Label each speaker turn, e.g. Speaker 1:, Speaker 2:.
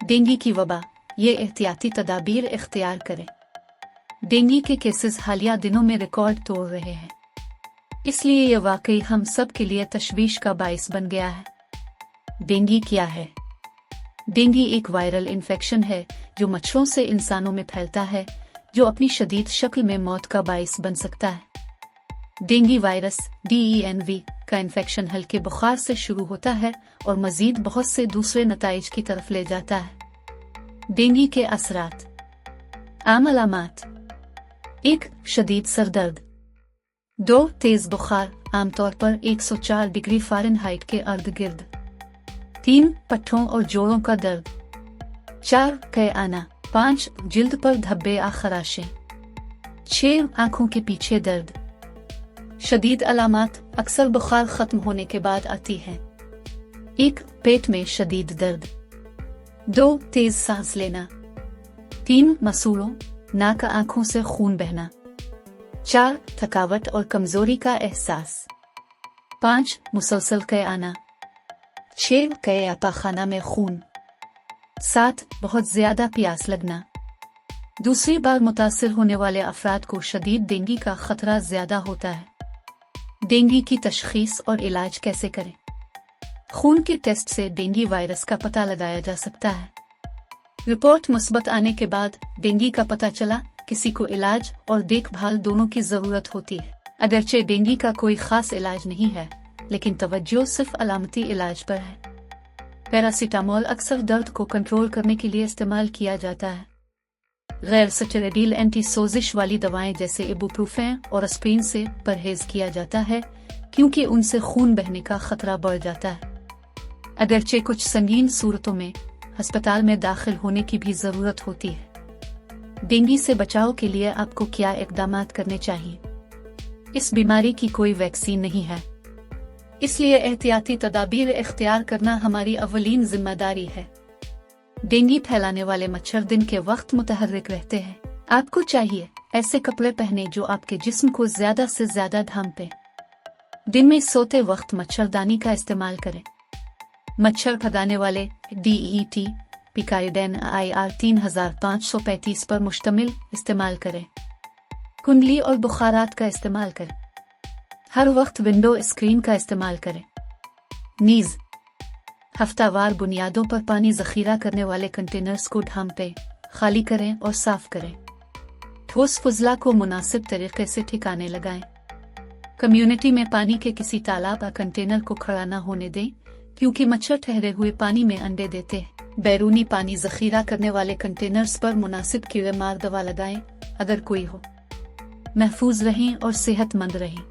Speaker 1: Dengue की वबा, ये एहतियाती तदाबीर इख्तियार करें। डेंगू के केसेस हालिया दिनों में रिकॉर्ड तोड़ रहे हैं, इसलिए ये वाकई हम सब के लिए तशवीश का बाइस बन गया है। डेंगू क्या है? डेंगू एक वायरल इन्फेक्शन है जो मच्छरों से इंसानों में फैलता है, जो अपनी शदीद शक्ल में मौत का बाइस बन सकता है। डेंगू वायरस DENV का इन्फेक्शन हल्के बुखार से शुरू होता है और मजीद बहुत से दूसरे नताइज की तरफ ले जाता है। डेंगू के असरात। आम अलामात: 1. शदीद सरदर्द। 2. तेज बुखार, आमतौर पर 104 डिग्री फ़ारेनहाइट के अर्द गिर्द। 3. पट्ठों और जोड़ों का दर्द। 4. कै आना। 5. जिल्द पर धब्बे या खराशें। 6. आंखों के पीछे दर्द। शदीद अलामात अक्सर बुखार खत्म होने के बाद आती हैं। 1. पेट में शदीद दर्द। 2. तेज सांस लेना। 3. मसूड़ों, नाक, आंखों से खून बहना। 4. थकावट और कमजोरी का एहसास। 5. मुसलसल कै आना। 6. कै या पाखाना में खून। 7. बहुत ज्यादा प्यास लगना। दूसरी बार मुतासिर होने वाले अफराद को शदीद डेंगू का खतरा ज्यादा होता है। डेंगू की तशखीस और इलाज कैसे करें? खून के टेस्ट से डेंगू वायरस का पता लगाया जा सकता है। रिपोर्ट मुस्बत आने के बाद डेंगू का पता चला, किसी को इलाज और देखभाल दोनों की जरूरत होती है। अगरचे डेंगू का कोई खास इलाज नहीं है, लेकिन तवज्जो सिर्फ अलामती इलाज पर है। पैरासीटामोल अक्सर दर्द को कंट्रोल करने के लिए इस्तेमाल किया जाता है। गैर स्टेरॉइडल एंटी सोजिश वाली दवाएं जैसे इबुप्रोफेन और एस्प्रिन से परहेज किया जाता है, क्योंकि उनसे खून बहने का खतरा बढ़ जाता है। अगरचे कुछ संगीन सूरतों में अस्पताल में दाखिल होने की भी जरूरत होती है। डेंगू से बचाव के लिए आपको क्या इकदामात करने चाहिए? इस बीमारी की कोई वैक्सीन नहीं है, इसलिए एहतियाती तदाबीर इख्तियार करना हमारी अव्वलीन जिम्मेदारी है। डेंगू फैलाने वाले मच्छर दिन के वक्त मुतहर्रिक रहते हैं। आपको चाहिए ऐसे कपड़े पहने जो आपके जिस्म को ज्यादा से ज्यादा ढांपे। दिन में सोते वक्त मच्छरदानी का इस्तेमाल करें। मच्छर भगाने वाले DEET पिकाइडेन IR 3535 पर मुश्तमिल इस्तेमाल करें। कुंडली और बुखारात का इस्तेमाल करें। हर वक्त विंडो स्क्रीन का इस्तेमाल करें। नीज हफ्तावार बुनियादों पर पानी जखीरा करने वाले कंटेनर्स को ढांपे, खाली करें और साफ करें। ठोस फुजला को मुनासिब तरीके से ठिकाने लगाएं। कम्युनिटी में पानी के किसी तालाब या कंटेनर को खड़ा न होने दें, क्योंकि मच्छर ठहरे हुए पानी में अंडे देते हैं। बैरूनी पानी जखीरा करने वाले कंटेनर्स पर मुनासिब कीड़े मार दवा लगाएं अगर कोई हो। महफूज रहें और सेहतमंद रहें।